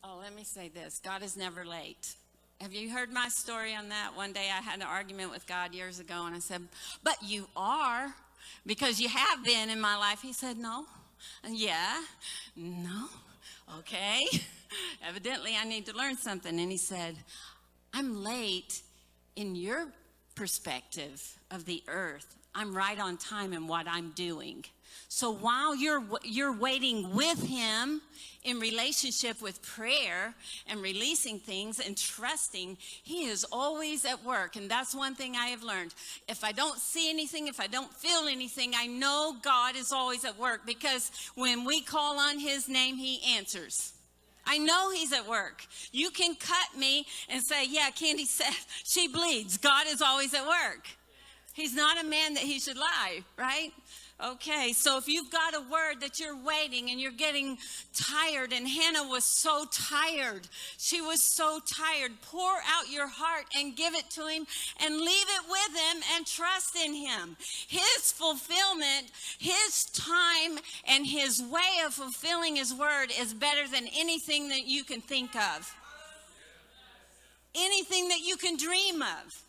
Oh, let me say this. God is never late. Have you heard my story on that? One day I had an argument with God years ago, and I said, but you are, because you have been in my life. He said, no. And yeah, no. Okay. Evidently, I need to learn something. And he said, I'm late in your perspective of the earth. I'm right on time in what I'm doing. So while you're waiting with him in relationship with prayer and releasing things and trusting, he is always at work. And that's one thing I have learned. If I don't see anything, if I don't feel anything, I know God is always at work, because when we call on his name, he answers. I know he's at work. You can cut me and say, yeah, Candy said she bleeds. God is always at work. He's not a man that he should lie, right? Okay, so if you've got a word that you're waiting and you're getting tired, and Hannah was so tired. She was so tired. Pour out your heart and give it to him and leave it with him and trust in him. His fulfillment, his time, and his way of fulfilling his word is better than anything that you can think of. Anything that you can dream of.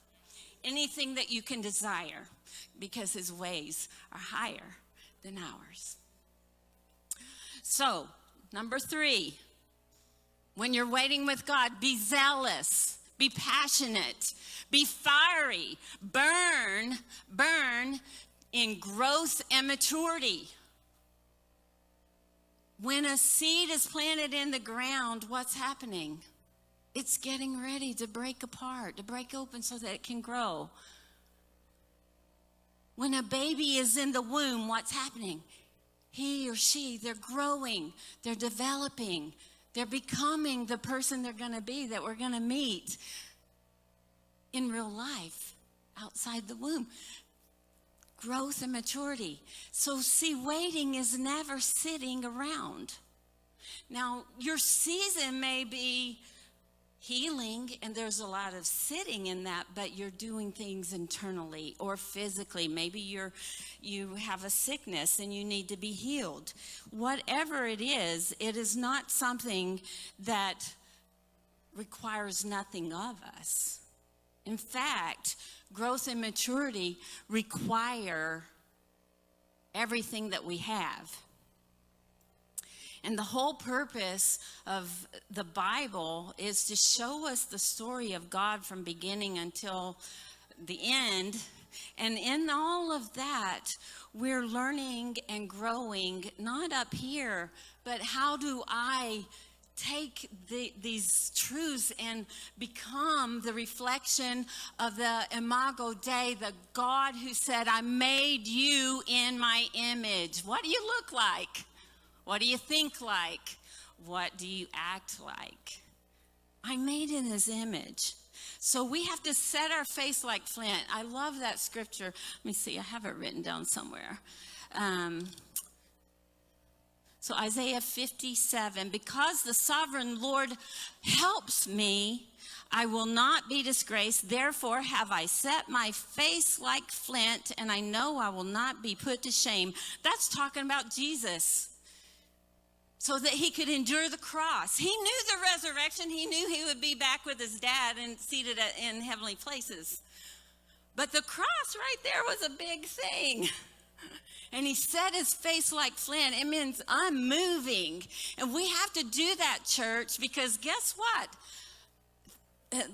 Anything that you can desire. Because his ways are higher than ours. So, number 3, when you're waiting with God, be zealous, be passionate, be fiery, burn in growth and maturity. When a seed is planted in the ground, what's happening? It's getting ready to break apart, to break open so that it can grow. When a baby is in the womb, what's happening? He or she, they're growing, they're developing, they're becoming the person they're going to be, that we're going to meet in real life outside the womb. Growth and maturity. So see, waiting is never sitting around. Now, your season may be healing, and there's a lot of sitting in that, but you're doing things internally or physically. Maybe you have a sickness and you need to be healed. Whatever it is not something that requires nothing of us. In fact, growth and maturity require everything that we have. And the whole purpose of the Bible is to show us the story of God from beginning until the end. And in all of that, we're learning and growing, not up here, but how do I take these truths and become the reflection of the Imago Dei, the God who said, I made you in my image. What do you look like? What do you think like? What do you act like? I made in his image. So we have to set our face like flint. I love that scripture. Let me see, I have it written down somewhere. So Isaiah 57, because the sovereign Lord helps me, I will not be disgraced. Therefore have I set my face like flint, and I know I will not be put to shame. That's talking about Jesus. So that he could endure the cross. He knew the resurrection. He knew he would be back with his dad and seated in heavenly places. But the cross right there was a big thing. And he set his face like flint. It means I'm moving. And we have to do that, church, because guess what?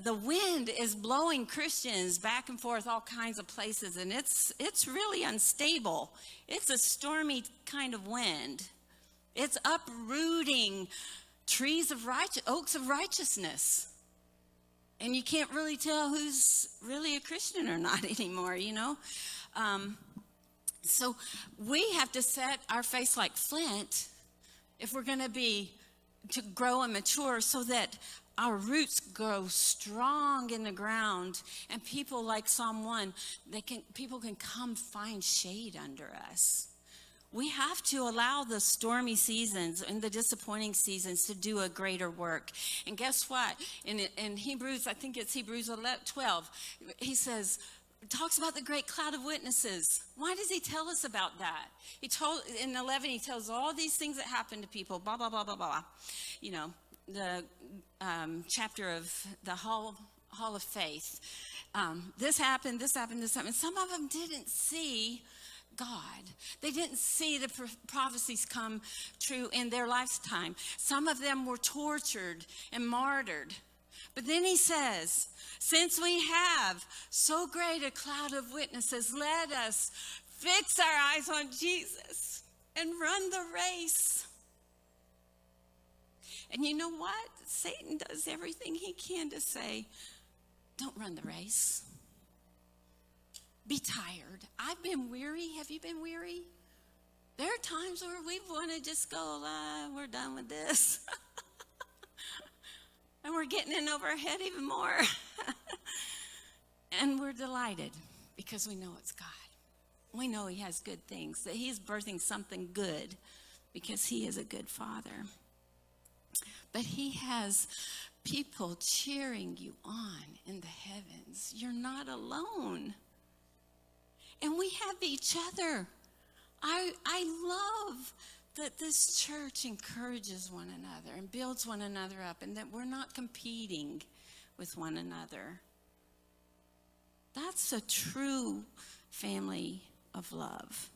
The wind is blowing Christians back and forth all kinds of places. And it's really unstable. It's a stormy kind of wind. It's uprooting oaks of righteousness. And you can't really tell who's really a Christian or not anymore, you know. So we have to set our face like flint if we're going to grow and mature, so that our roots grow strong in the ground, and people like Psalm 1, people can come find shade under us. We have to allow the stormy seasons and the disappointing seasons to do a greater work. And guess what? In Hebrews, I think it's Hebrews 12, he talks about the great cloud of witnesses. Why does he tell us about that? In 11, he tells all these things that happen to people, blah, blah, blah, blah, blah. You know, chapter of the Hall of Faith. This happened, this happened, this happened. Some of them didn't see God. They didn't see the prophecies come true in their lifetime. Some of them were tortured and martyred. But then he says, since we have so great a cloud of witnesses, let us fix our eyes on Jesus and run the race. And you know what? Satan does everything he can to say, don't run the race. Be tired. I've been weary. Have you been weary? There are times where we want to just go, we're done with this. And we're getting in over our head even more. And we're delighted because we know it's God. We know he has good things, that he's birthing something good because he is a good father. But he has people cheering you on in the heavens. You're not alone. And we have each other. I love that this church encourages one another and builds one another up, and that we're not competing with one another. That's a true family of love.